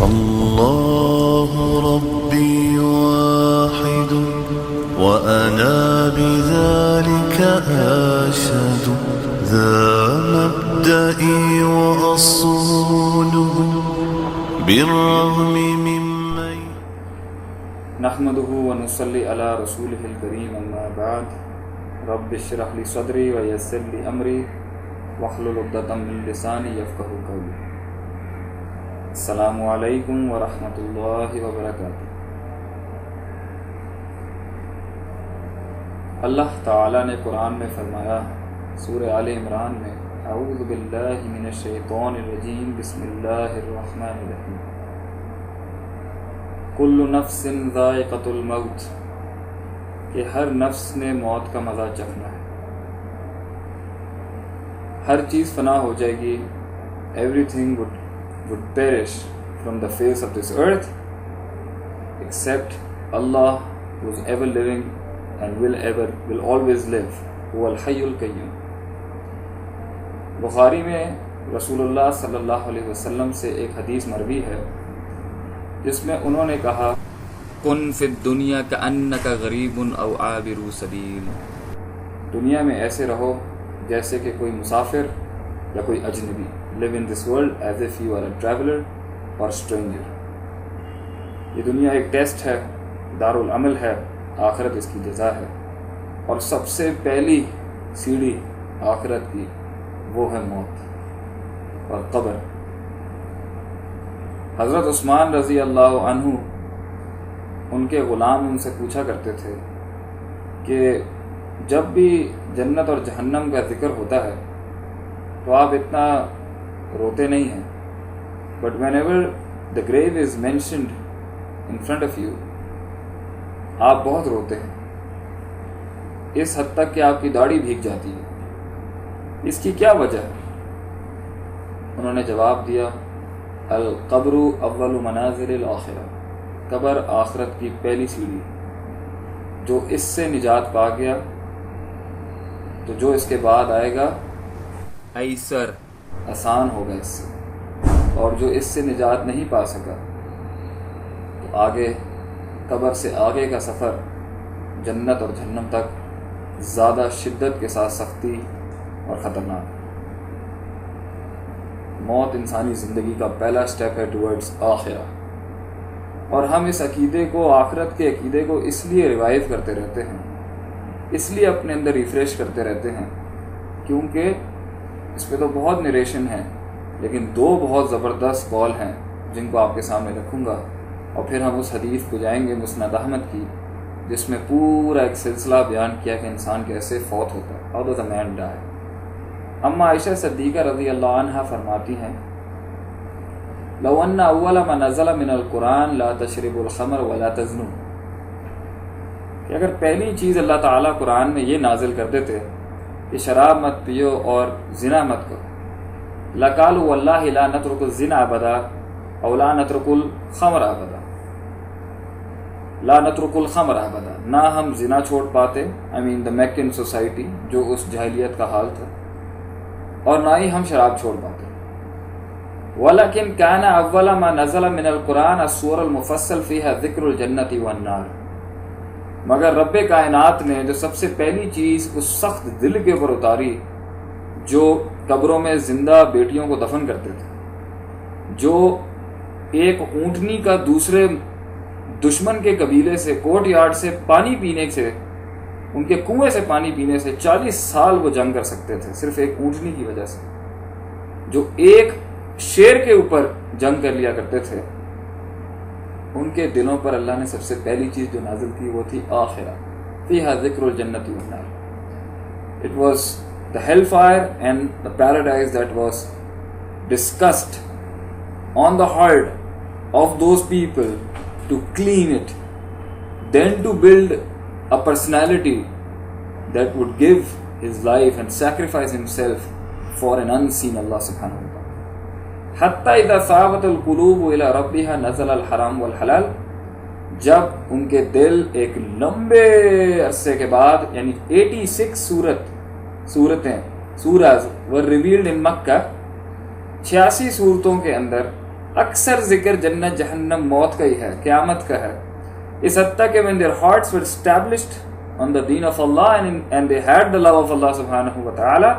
الله ربي واحد وأنا بذلك أشهد ذا مبدئي وأصوله بالرغم ممن نحمده ونصلي على رسوله الكريم أما بعد رب اشرح لي صدري ويسر لي أمري واحلل عقدة من لساني يفقهوا قولي. السلام علیکم ورحمۃ اللہ وبرکاتہ. اللہ تعالیٰ نے قرآن میں فرمایا سورہ آل عمران میں اعوذ باللہ من الشیطان الرجیم بسم اللہ الرحمن الرحیم کل نفس ذائقۃ الموت کہ ہر نفس نے موت کا مزہ چکھنا ہے. ہر چیز فنا ہو جائے گی. Every thing would perish from the face of this earth except Allah who is ever living and will always live, هو الحي القيوم. بخاری میں رسول اللہ صلی اللہ علیہ وسلم سے ایک حدیث مروی ہے جس میں انہوں نے کہا کن فی الدنیا کأنک غریب او عابر سبیل. دنیا میں ایسے رہو جیسے کہ کوئی مسافر یا کوئی اجنبی. Live in this world as if you are a traveler or stranger. یہ دنیا ایک ٹیسٹ ہے, دارالعمل ہے, آخرت اس کی جزا ہے. اور سب سے پہلی سیڑھی آخرت کی وہ ہے موت اور قبر. حضرت عثمان رضی اللہ عنہ ان کے غلام ان سے پوچھا کرتے تھے کہ جب بھی جنت اور جہنم کا ذکر ہوتا ہے تو آپ اتنا روتے نہیں ہیں, but whenever the grave is mentioned in front of you آپ بہت روتے ہیں, اس حد تک کہ آپ کی داڑھی بھیگ جاتی ہے. اس کی کیا وجہ ہے؟ انہوں نے جواب دیا القبر اول منازل الاخرہ. قبر آخرت کی پہلی سیڑھی. جو اس سے نجات پا گیا تو جو اس کے بعد آئے گا ایسر آسان ہوگا اس سے, اور جو اس سے نجات نہیں پا سکا تو آگے قبر سے آگے کا سفر جنت اور جہنم تک زیادہ شدت کے ساتھ سختی اور خطرناک. موت انسانی زندگی کا پہلا سٹیپ ہے ٹورڈز آخرہ, اور ہم اس عقیدے کو, آخرت کے عقیدے کو اس لیے ریوائیو کرتے رہتے ہیں, اس لیے اپنے اندر ریفریش کرتے رہتے ہیں کیونکہ اس پہ تو بہت نریشن ہے, لیکن دو بہت زبردست قول ہیں جن کو آپ کے سامنے رکھوں گا, اور پھر ہم اس حدیث کو جائیں گے مسند احمد کی جس میں پورا ایک سلسلہ بیان کیا کہ انسان کیسے فوت ہوتا ہے, ہاؤ ڈز اے مین ڈائی. اما عائشہ صدیقہ رضی اللہ عنہا فرماتی ہیں لو ان اول ما نزل من القرآن لا تشربوا الخمر ولا تزنوا, کہ اگر پہلی چیز اللہ تعالیٰ قرآن میں یہ نازل کر دیتے کہ شراب مت پیو اور زنا مت کرو, لقالوا واللہ لا نترک الزنا ابدا او لا نترک الخمر ابدا. لا نترک الخمر ابدا, نہ ہم زنا چھوڑ پاتے, آئی مین دا میکن سوسائٹی جو اس جاہلیت کا حال تھا, اور نہ ہی ہم شراب چھوڑ پاتے. ولکن کان اول ما نزل من القرآن السور المفصل فیہا ذکر الجنت والنار, مگر رب کائنات نے جو سب سے پہلی چیز اس سخت دل کے اوپر اتاری جو قبروں میں زندہ بیٹیوں کو دفن کرتے تھے, جو ایک اونٹنی کا دوسرے دشمن کے قبیلے سے کورٹ یارڈ سے پانی پینے سے, ان کے کنویں سے پانی پینے سے 40 سال وہ جنگ کر سکتے تھے صرف ایک اونٹنی کی وجہ سے, جو ایک شیر کے اوپر جنگ کر لیا کرتے تھے, ان کے دلوں پر اللہ نے سب سے پہلی چیز جو نازل کی وہ تھی آخرہ. فیہا ذکر الجنت والنار. It was the hellfire and the paradise that was discussed on the heart of those people to clean it, then to build a personality that would give his life and sacrifice himself for an unseen Allah subhanahu wa ta'ala. حتی اذا ثابت القلوب الى ربها نزل الحرام والحلال, جب ان کے دل ایک لمبے عرصے کے بعد یعنی 86 سورتیں ور ریویلڈ ان مکہ, 86 صورتوں کے اندر اکثر ذکر جنت جہنم موت کا ہی ہے، قیامت کا ہے، اس حد تک کہ when their hearts were established on the deen of Allah and they had the love of Allah subhanahu wa ta'ala،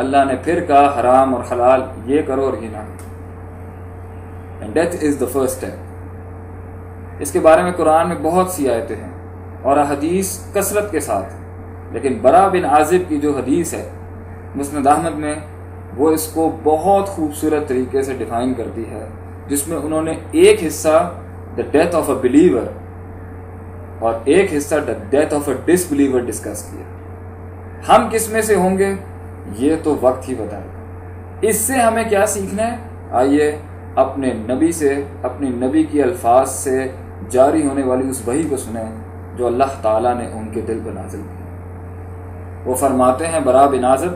اللہ نے پھر کہا حرام اور حلال یہ کرو اور یہ نہ کرو. And death is the first step. اس کے بارے میں قرآن میں بہت سی آیتیں ہیں اور حدیث کثرت کے ساتھ، لیکن برا بن عازب کی جو حدیث ہے مسند احمد میں، وہ اس کو بہت خوبصورت طریقے سے ڈیفائن کرتی ہے، جس میں انہوں نے ایک حصہ the death of a believer اور ایک حصہ the death of a disbeliever discuss کیا. ہم کس میں سے ہوں گے یہ تو وقت ہی بتائے گا. اس سے ہمیں کیا سیکھنا ہے؟ آئیے اپنے نبی سے، اپنی نبی کی الفاظ سے جاری ہونے والی اس وحی کو سنیں جو اللہ تعالیٰ نے ان کے دل پر نازل کی. وہ فرماتے ہیں برا بن عازب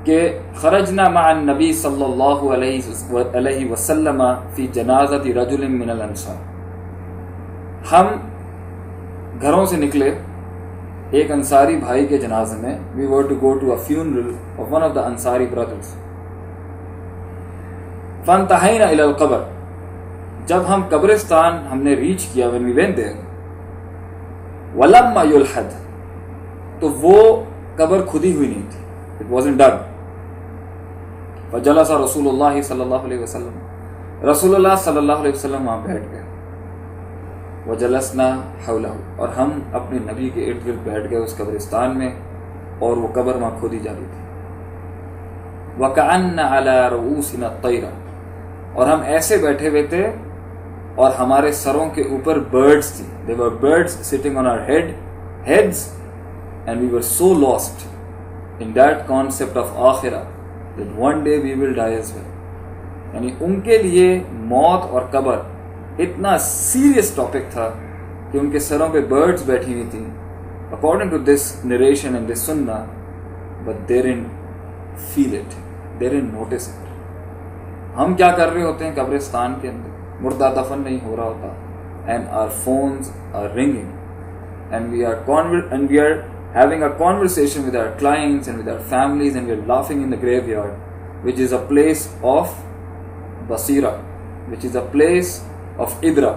کہ خرجنا مع النبی صلی اللہ علیہ وسلم فی جنازت رجل من الانصار، ہم گھروں سے نکلے ایک انصاری بھائی کے جنازے میں. we were to go to a funeral of one of the Ansari brothers. فانتہینا الی القبر، جب ہم قبرستان ہم نے ریچ کیا when we went there، ولما یلحد، تو وہ قبر کھدی ہوئی نہیں تھی، it wasn't dug. فجلس رسول اللہ صلی اللہ علیہ وسلم، رسول اللہ صلی اللہ علیہ وسلم وہاں بیٹھ گئے. وجلسنا حولہ، اور ہم اپنے نبی کے ارد گرد بیٹھ گئے اس قبرستان میں، اور وہ قبر وہاں کھودی جا رہی تھی. وَكَأَنَّ عَلَى رُؤُوسِنَا الطَّيْرَ، اور ہم ایسے بیٹھے ہوئے تھے اور ہمارے سروں کے اوپر برڈز تھی. There were birds sitting on our heads and we were so lost in that concept of آخرہ that one day we will die as well. یعنی ان کے لیے موت اور قبر اتنا سیریس ٹاپک تھا کہ ان کے سروں پہ برڈز بیٹھی ہوئی تھیں according to this narration and this sunnah, but they didn't feel it, they didn't notice it. ہم کیا کر رہے ہوتے ہیں قبرستان کے اندر؟ مردہ دفن نہیں ہو رہا ہوتا and our phones are ringing and we are having a conversation with our clients and with our families and we are laughing in the graveyard, which is a place of basira, which is a place of idra.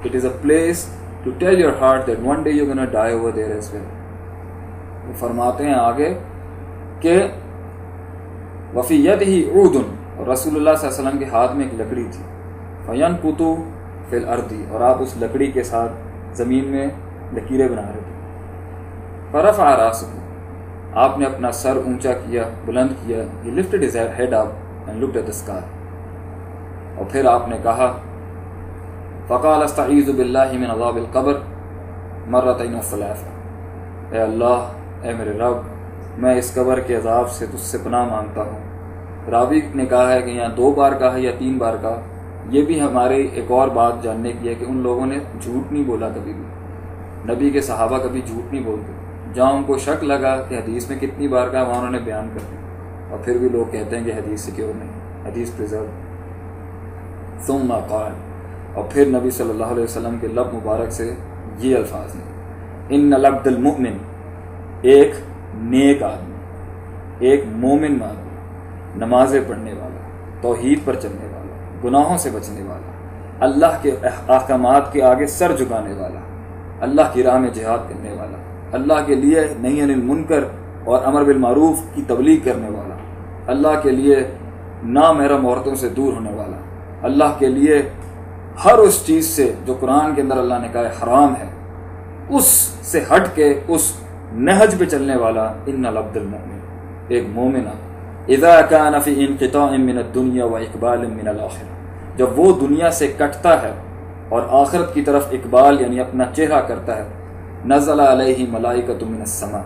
It is a place to tell your heart that one day you're going to die over there as well. وہ فرماتے ہیں آگے کہ وفی یدہ عود، اور رسول اللہ صلی اللہ علیہ وسلم کے ہاتھ میں ایک لکڑی تھی. فینقط فی الارض، اور آپ اس لکڑی کے ساتھ زمین میں لکیریں بنا رہے تھے. فرفع راسہ، آپ نے اپنا سر اونچا کیا، بلند کیا. He lifted his head up and looked at the sky. اور پھر آپ نے کہا فقال استعیذ باللہ من عذاب القبر مرتین وثلاثا، اے اللہ، اے میرے رب، میں اس قبر کے عذاب سے تجھ سے پناہ مانگتا ہوں. راوی نے کہا ہے کہ یہاں 2 بار کہا یا 3 بار کہا. یہ بھی ہمارے ایک اور بات جاننے کی ہے کہ ان لوگوں نے جھوٹ نہیں بولا کبھی بھی. نبی کے صحابہ کبھی جھوٹ نہیں بولتے. جہاں ان کو شک لگا کہ حدیث میں کتنی بار کہا وہاں انہوں نے بیان کر دیا، اور پھر بھی لوگ کہتے ہیں کہ حدیث سیکیور نہیں، حدیث پریزرو. ثم قال، اور پھر نبی صلی اللہ علیہ وسلم کے لب مبارک سے یہ الفاظ ہیں، ان العبد المؤمن، ایک نیک آدمی، ایک مومن آدمی، نمازیں پڑھنے والا، توحید پر چلنے والا، گناہوں سے بچنے والا، اللہ کے احکامات کے آگے سر جھکانے والا، اللہ کی راہ میں جہاد کرنے والا، اللہ کے لیے نہی عن المنکر اور امر بالمعروف کی تبلیغ کرنے والا، اللہ کے لیے نامحرم عورتوں سے دور ہونے والا، اللہ کے لیے ہر اس چیز سے جو قرآن کے اندر اللہ نے کہا ہے حرام ہے، اس سے ہٹ کے اس نہج پہ چلنے والا. ان العبد المؤمن، ایک مومن، اذا کان فی انقطاع من الدنیا و اقبال من الاخرہ، جب وہ دنیا سے کٹتا ہے اور آخرت کی طرف اقبال یعنی اپنا چہرہ کرتا ہے، نزل علیہ ملائکۃ من السماء،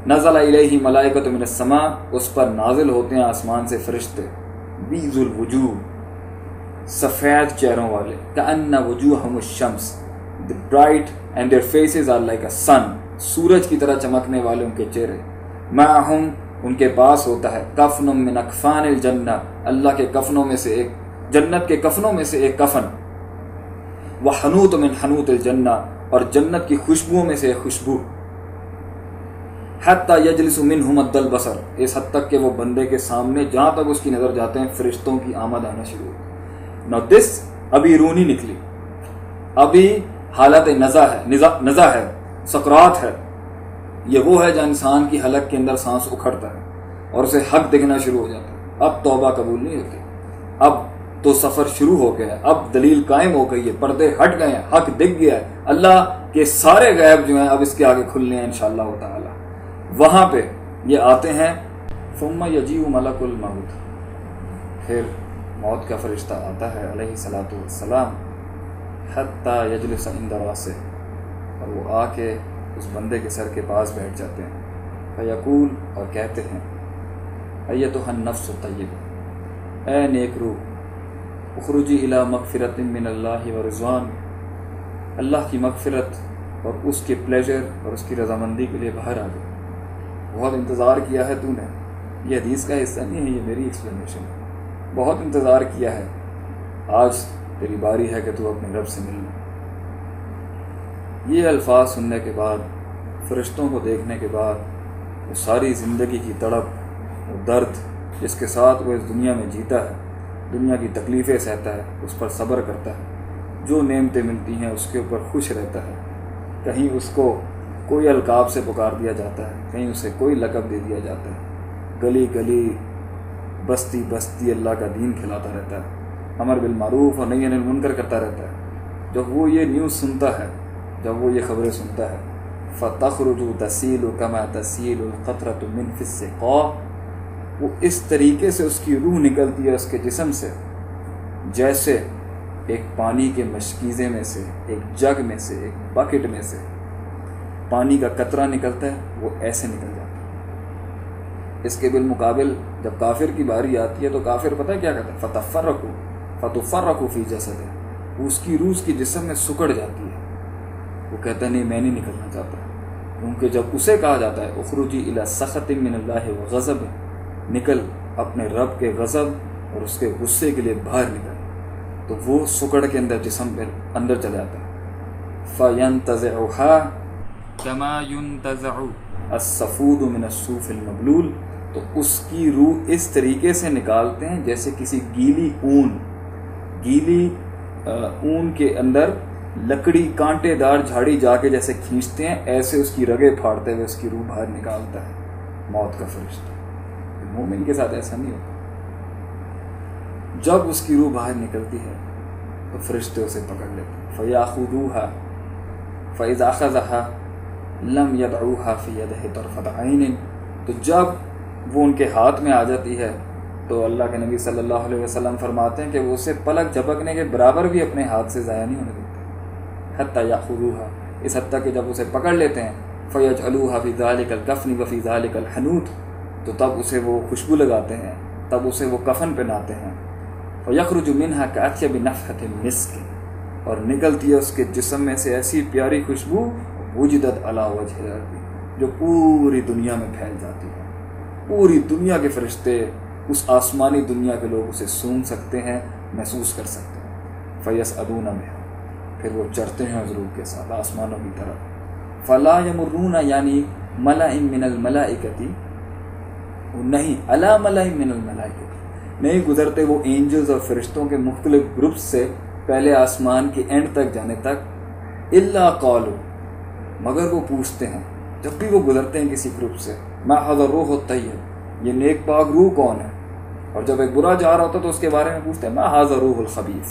نزل علیہ ملائکۃ من السماء، اس پر نازل ہوتے ہیں آسمان سے فرشتے، بیض الوجوہ، سفید چہروں والے، کأن وجوہہم الشمس، the bright and their faces are like a sun، سورج کی طرح چمکنے والے ان کے چہرے. معہم، ان کے پاس ہوتا ہے، کفن من اکفان الجنہ، اللہ کے کفنوں میں سے ایک، جنت کے کفنوں میں سے ایک کفن. وحنوط من حنوط الجنہ، اور جنت کی خوشبوؤں میں سے ایک خوشبو. حتی یجلس منہ مد البصر، اس حد تک کہ وہ بندے کے سامنے جہاں تک اس کی نظر جاتے ہیں فرشتوں کی آمد آنا شروع ہوتی ہے۔ نو دس ابھی روح نہیں نکلی، ابھی حالت نزع ہے، سکرات ہے۔ یہ وہ ہے جو انسان کی حلق کے اندر سانس اکھڑتا ہے اور اسے حق دکھنا شروع ہو جاتا ہے۔ اب توبہ قبول نہیں ہوتی، اب تو سفر شروع ہو گیا ہے، اب دلیل قائم ہو گئی ہے، پردے ہٹ گئے ہیں، حق دکھ گیا ہے، اللہ کے سارے غیب جو ہیں اب اس کے آگے کھلنے ہیں انشاءاللہ تعالی۔ وہاں پہ یہ آتے ہیں، ثم یجیء ملک الموت، پھر موت کا فرشتہ آتا ہے علیہ الصلوۃ والسلام، حتی یجلس عند راسہ، اور وہ آ کے اس بندے کے سر کے پاس بیٹھ جاتے ہیں، فیقول، اور کہتے ہیں، ایتھا النفس الطیبہ، اے نیک روح، اخرجی الی مغفرۃ من اللہ ورضوان، اللہ کی مغفرت اور اس کے پلیجر اور اس کی رضامندی کے لیے باہر آ گئے۔ بہت انتظار کیا ہے تو نے، یہ حدیث کا حصہ نہیں ہے، یہ میری ایکسپلینیشن ہے، بہت انتظار کیا ہے، آج تیری باری ہے کہ تو اپنے رب سے مل لے۔ یہ الفاظ سننے کے بعد، فرشتوں کو دیکھنے کے بعد، وہ ساری زندگی کی تڑپ، وہ درد جس کے ساتھ وہ اس دنیا میں جیتا ہے، دنیا کی تکلیفیں سہتا ہے، اس پر صبر کرتا ہے، جو نعمتیں ملتی ہیں اس کے اوپر خوش رہتا ہے، کہیں اس کو کوئی القاب سے پکار دیا جاتا ہے، کہیں اسے کوئی لقب دے دیا جاتا ہے، گلی گلی بستی بستی اللہ کا دین کھلاتا رہتا ہے، امر بالمعروف اور نہی عن المنکر کرتا رہتا ہے۔ جب وہ یہ نیوز سنتا ہے، جب وہ یہ خبریں سنتا ہے، فَتَخْرُجُ تَسِيلُ كَمَا تَسِيلُ الْقَطْرَةُ مِنْ فِي السِّقَاءِ، وہ اس طریقے سے اس کی روح نکلتی ہے اس کے جسم سے جیسے ایک پانی کے مشکیزے میں سے، ایک جگ میں سے، ایک بکٹ میں سے پانی کا قطرہ نکلتا ہے، وہ ایسے نکل جاتا ہے۔ اس کے بالمقابل جب کافر کی باری آتی ہے تو کافر پتہ کیا کہتا ہے، فَتُفَرَّقُ فِي جَسَدِهِ، اس کی روح اس کی جسم میں سکڑ جاتی ہے، وہ کہتا ہے نہیں میں نہیں نکلنا چاہتا، کیونکہ جب اسے کہا جاتا ہے اخرجی الی سخط من اللہ وغضب، نکل اپنے رب کے غضب اور اس کے غصے کے لیے باہر نکل، تو وہ سکڑ کے اندر جسم پہ اندر چلا جاتا ہے۔ فَيَنْتَزِعُهَا كَمَا يُنْتَزَعُ الصَّفُودُ مِنَ الصُّوفِ الْمَبْلُولِ، تو اس کی روح اس طریقے سے نکالتے ہیں جیسے کسی گیلی اون کے اندر لکڑی کانٹے دار جھاڑی جا کے جیسے کھینچتے ہیں، ایسے اس کی رگیں پھاڑتے ہوئے اس کی روح باہر نکالتا ہے موت کا فرشتہ۔ مومن کے ساتھ ایسا نہیں ہوتا، جب اس کی روح باہر نکلتی ہے تو فرشتے اسے پکڑ لیتے ہیں، فَيَأْخُذُوهَا فَإِذَا أَخَذَهَا لَمْ يَدْعُوهَا فِي يَدِهِ طَرْفَةَ عَيْنٍ، تو جب وہ ان کے ہاتھ میں آ جاتی ہے تو اللہ کے نبی صلی اللہ علیہ وسلم فرماتے ہیں کہ وہ اسے پلک جھپکنے کے برابر بھی اپنے ہاتھ سے ضائع نہیں ہونے دیتے، حتیٰ یأخذوها، اس حد تک کہ جب اسے پکڑ لیتے ہیں، فَيَجْعَلُوهَا فِي ذَلِكَ الْكَفْنِ وَفِي ذَلِكَ الْحَنُوطِ، تو تب اسے وہ خوشبو لگاتے ہیں، تب اسے وہ کفن پہناتے ہیں، فَيَخْرُجُ مِنْهَا كَأَطْيَبِ نَفْحَةِ الْمِسْكِ، اور نکلتی ہے اس کے جسم میں سے ایسی پیاری خوشبو، وجدت علی وجہ الارض، جو پوری دنیا میں پھیل جاتی ہے، پوری دنیا کے فرشتے، اس آسمانی دنیا کے لوگ اسے سونگ سکتے ہیں، محسوس کر سکتے ہیں۔ فَيَسْعَدُونَ بِهَا، پھر وہ چڑھتے ہیں اس روح کے ساتھ آسمانوں کی طرف، فَلَا يَمُرُّونَ یعنی مَلَئٍ مِّنَ الْمَلَائِكَةِ، نہیں عَلَى مَلَئٍ مِّنَ الْمَلَائِكَةِ، نہیں گزرتے وہ اینجلز اور فرشتوں کے مختلف گروپس سے پہلے آسمان کے اینڈ تک جانے تک، إِلَّا قَالُوا، مگر وہ پوچھتے ہیں جب بھی وہ گزرتے ہیں کسی گروپ سے، مَا هَذَا الرُّوحُ الطَّیِّبُ، یہ نیک پاک روح کون ہے، اور جب ایک برا جا رہا ہوتا تو اس کے بارے میں پوچھتے ہیں، مَا هَذَا الرُّوحُ الْخَبِیثُ،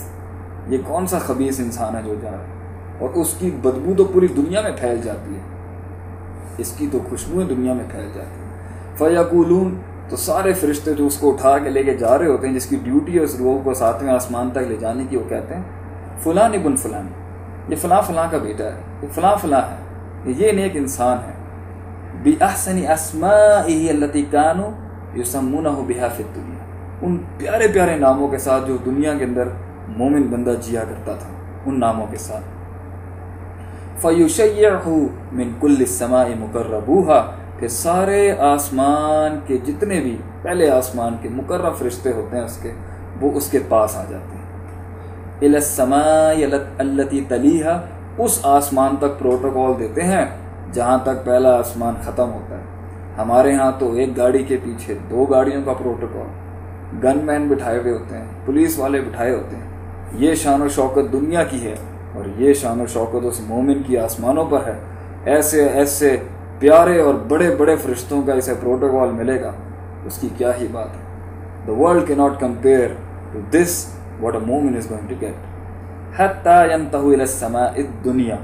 یہ کون سا خبیث انسان ہے جو جا رہا ہے، اور اس کی بدبو تو پوری دنیا میں پھیل جاتی ہے، اس کی تو خوشبوئیں دنیا میں پھیل جاتی ہیں۔ فَیَقُولُونَ، تو سارے فرشتے جو اس کو اٹھا کے لے کے جا رہے ہوتے ہیں، جس کی ڈیوٹی ہے اس روح کو 7ویں آسمان تک لے جانے کی، وہ کہتے ہیں فلان ابن فلان، یہ فلاں فلاں کا بیٹا ہے، یہ فلاں فلاں ہے، یہ نیک انسان ہے، بِأَحْسَنِ أَسْمَائِهِ الَّتِي كَانُوا يُسَمُّونَهُ بِهَا فِي الدُّنْيَا، ان پیارے پیارے ناموں کے ساتھ جو دنیا کے اندر مومن بندہ جیا کرتا تھا، ان ناموں کے ساتھ۔ فَيُشَيِّعُهُ مِنْ كُلِّ السَّمَاءِ مُقَرَّبُوهَا، کہ سارے آسمان کے جتنے بھی پہلے آسمان کے مقرب فرشتے ہوتے ہیں اس کے، وہ اس کے پاس آ جاتے ہیں، إِلَى السَّمَاءِ الَّتِي تَلِيهَا، اس آسمان تک پروٹوکول دیتے ہیں جہاں تک پہلا آسمان ختم ہوتا ہے، ہمارے ہاں تو ایک گاڑی کے پیچھے 2 گاڑیوں کا پروٹوکول، گن مین بٹھائے ہوئے ہوتے ہیں، پولیس والے بٹھائے ہوتے ہیں۔ یہ شان و شوکت دنیا کی ہے، اور یہ شان و شوکت اس مومن کی آسمانوں پر ہے۔ ایسے ایسے پیارے اور بڑے بڑے فرشتوں کا اسے پروٹوکول ملے گا، اس کی کیا ہی بات ہے۔ The world cannot compare to this what a mu'min is going to get. حتی ينتهوا الى السماء الدنیا،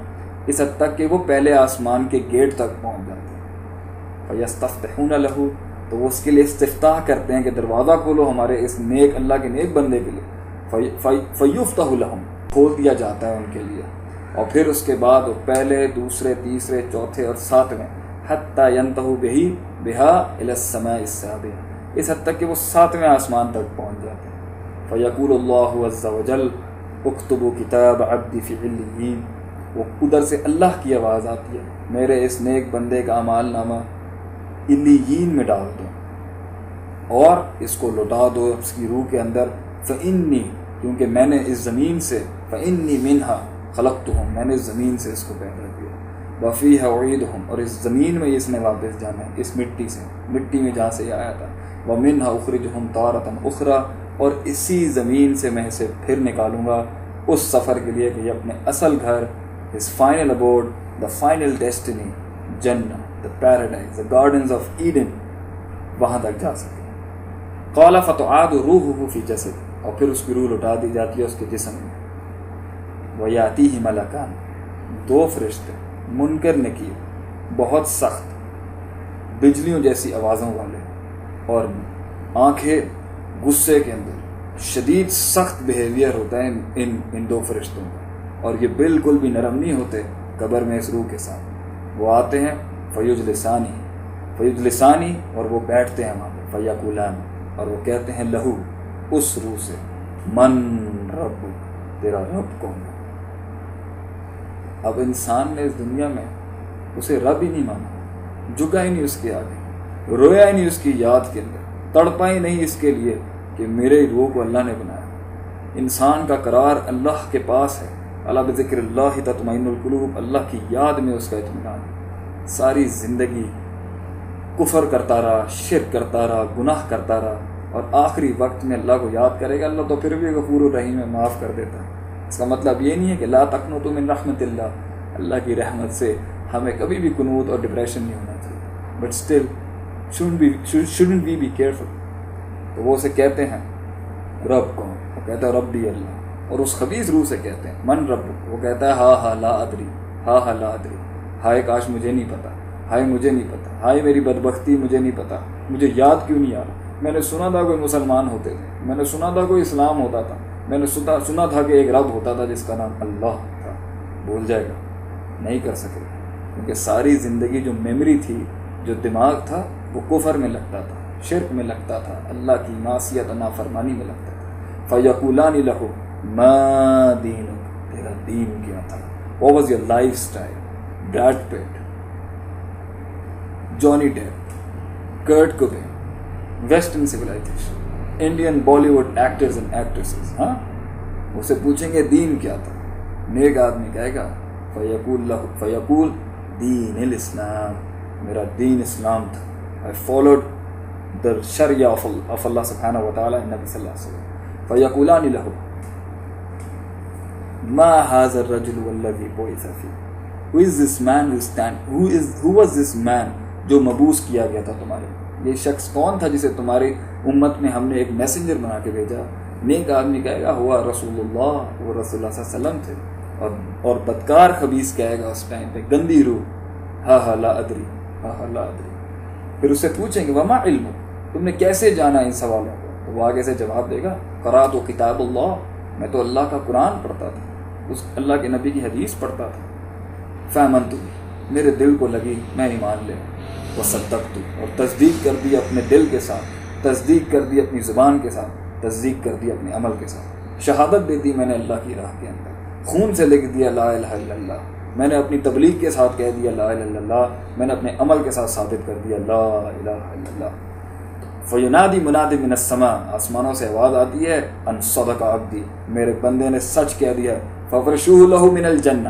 اس حد تک کہ وہ پہلے آسمان کے گیٹ تک پہنچ جاتے ہیں۔ فَيَسْتَفْتِحُونَ لَهُ، تو وہ اس کے لیے استفتاح کرتے ہیں کہ دروازہ کھولو ہمارے اس نیک اللہ کے نیک بندے کے لیے۔ فَيُفْتَحُ لَهُمْ، کھول دیا جاتا ہے ان کے لیے، اور پھر اس کے بعد وہ پہلے، دوسرے، تیسرے، چوتھے اور 7ویں، حتی ينتهوا بها الى السماء السابعہ، اس حد تک کہ وہ 7ویں آسمان تک پہنچ جاتے ہیں۔ فَيَقُولُ اللَّهُ عَزَّ وَجَلَّ اُكْتُبُوا كِتَابَ عَبْدِي فِي عِلِّيِّينَ، وہ ادھر سے اللہ کی آواز آتی ہے، میرے اس نیک بندے کا اعمال نامہ علیین میں ڈال دو اور اس کو لوٹا دو اس کی روح کے اندر۔ فَإِنِّي، کیونکہ میں نے اس زمین سے، فَإِنِّي مِنْهَا خَلَقْتُهُمْ، میں نے اس زمین سے اس کو پیدا کیا، وَفِيهَا أُعِيدُهُمْ، اور اس زمین میں اس نے واپس جانا ہے، اس مٹی سے، مٹی میں جہاں سے یہ آیا تھا، وَمِنْهَا أُخْرِجُهُمْ تَارَةً أُخْرَىٰ، اور اسی زمین سے میں اسے پھر نکالوں گا اس سفر کے لیے کہ یہ اپنے اصل گھر، his final abode, the final destiny، جنہ، the paradise، the gardens of Eden، وہاں تک جا سکے۔ قال فتعاد روحه فی جسد، اور پھر اس کی روح لوٹا دی جاتی ہے اس کے جسم میں۔ ویاتیہ ملکان، 2 فرشتے، منکر نکیر، بہت سخت، بجلیوں جیسی آوازوں والے، اور آنکھیں غصے کے اندر، شدید سخت بیہیویئر ہوتا ہے ان 2 فرشتوں کا، اور یہ بالکل بھی نرم نہیں ہوتے قبر میں اس روح کے ساتھ۔ وہ آتے ہیں فیجلسانی، اور وہ بیٹھتے ہیں وہاں پہ، فیقولان، اور وہ کہتے ہیں لہو، اس روح سے، من ربک، تیرا رب کون ہے؟ اب انسان نے اس دنیا میں اسے رب ہی نہیں مانا، جھکا ہی نہیں اس کے آگے، رویا ہی نہیں اس کی یاد کے اندر، تڑپا ہی نہیں اس کے لیے کہ میرے روح کو اللہ نے بنایا۔ انسان کا قرار اللہ کے پاس ہے، الا بذکر اللہ تطمئن القلوب، اللہ کی یاد میں اس کا اطمینان ہے۔ ساری زندگی کفر کرتا رہا، شرک کرتا رہا، گناہ کرتا رہا، اور آخری وقت میں اللہ کو یاد کرے گا، اللہ تو پھر بھی غفور الرحیم ہے، معاف کر دیتا ہے۔ اس کا مطلب یہ نہیں ہے کہ لا تقنطوا من رحمت اللہ، اللہ کی رحمت سے ہمیں کبھی بھی قنوط اور ڈپریشن نہیں ہونا چاہیے، but still shouldn't we be careful۔ تو وہ اسے کہتے ہیں رب کون؟ وہ کہتا ہے ربی اللہ، اور اس خبیث روح سے کہتے ہیں من رب، وہ کہتا ہے ہا لا ادری، ہا لا ادری، ہائے کاش مجھے نہیں پتا، ہائے مجھے نہیں پتا، ہائے میری بدبختی، مجھے نہیں پتا، مجھے یاد کیوں نہیں آ رہا۔ میں نے سنا تھا کوئی مسلمان ہوتے تھے، میں نے سنا تھا کوئی اسلام ہوتا تھا، میں نے سنا تھا کہ ایک رب ہوتا تھا جس کا نام اللہ تھا۔ بھول جائے گا، نہیں کر سکے گا، کیونکہ ساری زندگی جو میموری تھی، جو دماغ تھا، وہ کفر میں لگتا تھا، شرک میں لگتا تھا، اللہ کی معصیت و نافرمانی میں لگتا تھا۔ فَيَقُولَانِ لَهُ مَا دِينُكَ، تیرا دین کیا تھا؟ What was your lifestyle؟ Brad Pitt, Johnny Depp, Kurt Cobain, western civilization, Indian Bollywood actors and actresses, ہاں اسے پوچھیں گے دین کیا تھا، نیک آدمی کہے گا فیقول دین الاسلام، میرا دین اسلام تھا، I followed the sharia of Allah subhanahu wa ta'ala and Nabi sallallahu alaihi wasallam۔ فیقولان له ما هذا الرجل والذي بعث فيه، who is this man who was this man جو مبعوث کیا گیا تھا تمہارے، یہ شخص کون تھا جسے تمہاری امت میں ہم نے ایک میسنجر بنا کے بھیجا؟ نیک آدمی کہے گا ہوا رسول اللہ، وہ رسول اللہ صلی اللہ علیہ وسلم تھے، اور بدکار خبیث کہے گا اس ٹائم پہ، گندی روح، ہا لا ادری، ہا لا ادری۔ پھر اس سے پوچھیں گے وما علم، تم نے کیسے جانا ان سوالوں کو؟ تو وہ آگے سے جواب دے گا قرأت کتاب اللہ، میں تو اللہ کا قرآن پڑھتا تھا، اس اللہ کے نبی کی حدیث پڑھتا تھا، فآمنت، میرے دل کو لگی، میں ایمان لے، وصدقت، اور تصدیق کر دی اپنے دل کے ساتھ، تصدیق کر دی اپنی زبان کے ساتھ، تصدیق کر دی اپنے عمل کے ساتھ، شہادت دے دی میں نے اللہ کی راہ کے اندر، خون سے لکھ دیا لا الہ الا اللہ، میں نے اپنی تبلیغ کے ساتھ کہہ دیا لا الہ الا اللہ، میں نے اپنے عمل کے ساتھ ثابت کر دیا لا الہ الا اللہ۔ فینادی منادی من السماء، آسمانوں سے آواز آتی ہے ان صدق عبدی، میرے بندے نے سچ کہہ دیا، ففرشوہ لہ من الجنہ،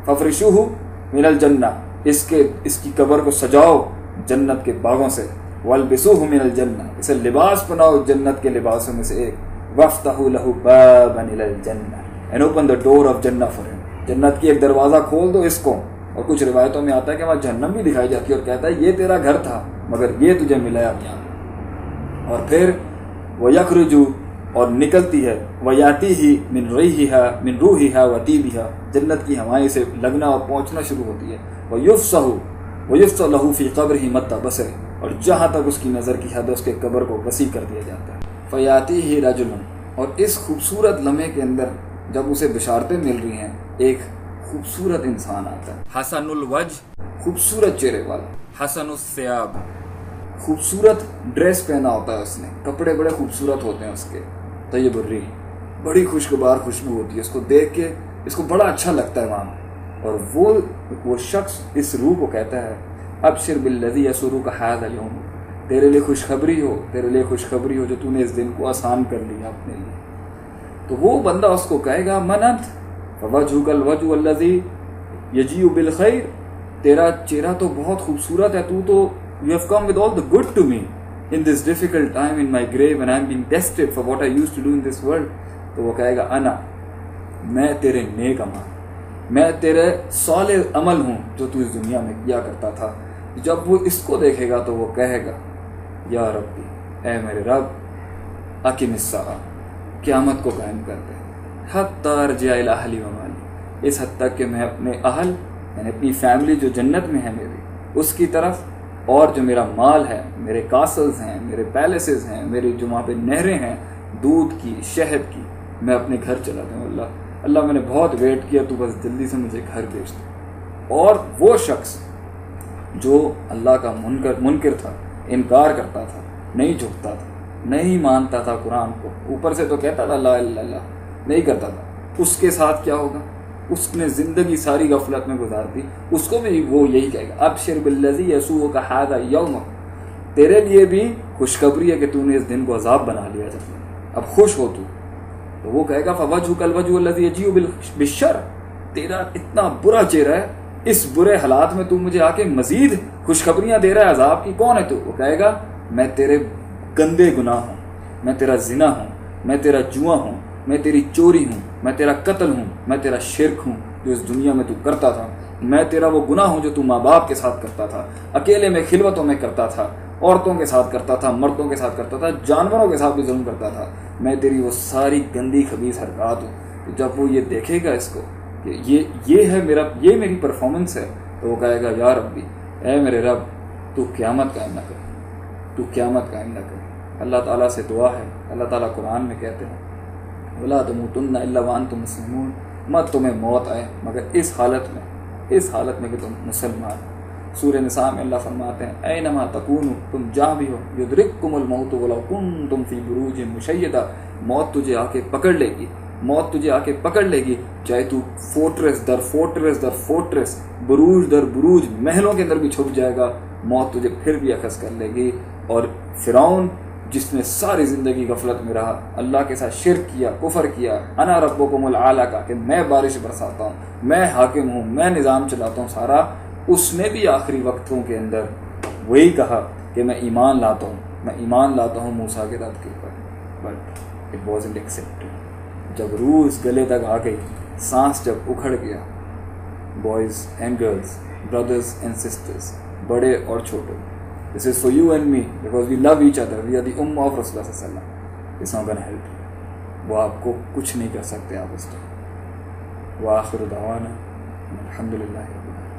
ففرشوہ من الجنہ، اس کی قبر کو سجاؤ جنت کے باغوں سے، وَالْبِسُوهُ مِنَ الْجَنَّةِ، اسے لباس بناؤ جنت کے لباسوں میں سے ایک، وَافْتَحُوا لَهُ بَابًا إِلَى الْجَنَّةِ and open the door of Jannah for him، جنت کی ایک دروازہ کھول دو اس کو۔ اور کچھ روایتوں میں آتا ہے کہ وہاں جہنم بھی دکھائی جاتی ہے اور کہتا ہے یہ تیرا گھر تھا مگر یہ تجھے ملا اب یہاں۔ اور پھر وَيَخْرُجُ اور نکلتی ہے، وَيَأْتِيهِ مِنْ رِيحِهَا مِنْ رُوحِهَا وَطِيبِهَا، جنت کی ہوائیں سے لگنا اور پہنچنا شروع ہوتی ہے، وَيُفْصَحُ لَهُ فِي قَبْرِهِ مَدَّ بَصَرِهِ، اور جہاں تک اس کی نظر کی حد ہے اس کے قبر کو وسیع کر دیا جاتا ہے۔ فَيَأْتِيهِ رَجُلٌ، اور اس خوبصورت لمحے کے اندر جب اسے بشارتیں مل رہی ہیں، ایک خوبصورت انسان آتا ہے، حسن الوجہ، خوبصورت چہرے والا، حسن الثیاب، خوبصورت ڈریس پہنا ہوتا ہے اس نے، کپڑے بڑے خوبصورت ہوتے ہیں اس کے، طیب الریح، بڑی خوشگوار خوشبو ہوتی ہے، اس کو دیکھ کے اس کو بڑا اچھا لگتا ہے وہاں۔ اور وہ شخص اس روح کو کہتا ہے ابشر بالذی یسرک ھذا اليوم، تیرے لیے خوشخبری ہو، تیرے لیے خوشخبری ہو جو تو نے اس دن کو آسان کر لیا اپنے لیے۔ تو وہ بندہ اس کو کہے گا من انت فوجهک الوجه الذی یجیء بالخیر، تیرا چہرہ تو بہت خوبصورت ہے، تو you have come with all the good to me in this difficult time in my grave and I am being tested for what I used to do in this world۔ تو وہ کہے گا انا، میں تیرے نیک عمل، میں تیرے صالح عمل ہوں جو تو اس دنیا میں کیا کرتا تھا۔ جب وہ اس کو دیکھے گا تو وہ کہے گا یا ربی، اے میرے رب، اقم الساعہ، قیامت کو قائم کر دے، حتی ارجع الی اہلی و مالی، اس حد تک کہ میں اپنے اہل یعنی اپنی فیملی جو جنت میں ہے میری، اس کی طرف، اور جو میرا مال ہے، میرے کاسلز ہیں، میرے پیلسز ہیں، میری جو وہاں پہ نہریں ہیں دودھ کی، شہد کی، میں اپنے گھر چلا دوں۔ اللہ میں نے بہت ویٹ کیا، تو بس جلدی سے مجھے گھر بھیج دے۔ اور وہ شخص جو اللہ کا منکر تھا، انکار کرتا تھا، نہیں جھکتا تھا، نہیں مانتا تھا قرآن کو، اوپر سے تو کہتا تھا لا الہ الا اللہ، نہیں کرتا تھا، اس کے ساتھ کیا ہوگا؟ اس نے زندگی ساری غفلت میں گزار دی، اس کو بھی وہ یہی کہے گا ابشر بالذی یسوءک ھذا اليوم، تیرے لیے بھی خوشخبری ہے کہ تو نے اس دن کو عذاب بنا لیا جب اب خوش ہو تو وہ کہے گا فوجهک الوجه الذی یجیء بالشر، تیرا اتنا برا چہرہ ہے، اس برے حالات میں تو مجھے آ کے مزید خوشخبریاں دے رہا ہے عذاب کی، کون ہے تو؟ وہ کہے گا میں تیرے گندے گناہ ہوں، میں تیرا زنا ہوں، میں تیرا جوا ہوں، میں تیری چوری ہوں، میں تیرا قتل ہوں، میں تیرا شرک ہوں جو اس دنیا میں تو کرتا تھا، میں تیرا وہ گناہ ہوں جو تو ماں باپ کے ساتھ کرتا تھا، اکیلے میں خلوتوں میں کرتا تھا، عورتوں کے ساتھ کرتا تھا، مردوں کے ساتھ کرتا تھا، جانوروں کے ساتھ بھی ظلم کرتا تھا، میں تیری وہ ساری گندی خبیث حرکات ہوں۔ تو جب وہ یہ دیکھے گا اس کو کہ یہ میری پرفارمنس ہے، تو وہ کہے گا یا ربی، اے میرے رب، تو قیامت قائم نہ کر، تو قیامت قائم نہ کر۔ اللہ تعالیٰ سے دعا ہے، اللہ تعالیٰ قرآن میں کہتے ہیں وَلَا تَمُوتُنَّ إِلَّا وَأَنْتُمْ مُسْلِمُونَ، مت تمہیں موت آئے مگر اس حالت میں کہ تم مسلمان۔ سورہ نساء میں اللہ فرماتے ہیں اینما تکونوا، تم جہاں بھی ہو، یدرککم الموت ولو کنتم فی بروج مشیدہ، موت تجھے آ کے پکڑ لے گی، موت تجھے آ کے پکڑ لے گی، چاہے تو فورٹریس در فورٹریس در فورٹریس، بروج در بروج، محلوں کے اندر بھی چھپ جائے گا، موت تجھے پھر بھی اخذ کر لے گی۔ اور فرعون جس نے ساری زندگی غفلت میں رہا، اللہ کے ساتھ شرک کیا، کفر کیا، انا ربکم الاعلی کا کہ میں بارش برساتا ہوں، میں حاکم ہوں، میں نظام چلاتا ہوں سارا، اس نے بھی آخری وقتوں کے اندر وہی کہا کہ میں ایمان لاتا ہوں موسیٰ کے رد کے اوپر، بٹ اٹ وازنٹ ایکسیپٹڈ۔ جب روح اس گلے تک آ گئی، سانس جب اکھڑ گیا، boys and girls, brothers and sisters, بڑے اور چھوٹے، this is for you and me because we love each other, we are the ummah of Rasulullah sallallahu alaihi wasallam, it's not going to help، وہ آپ کو کچھ نہیں کر سکتے آپ اس ٹائم۔ وآخر دعوانا الحمدللہ رب العالمین۔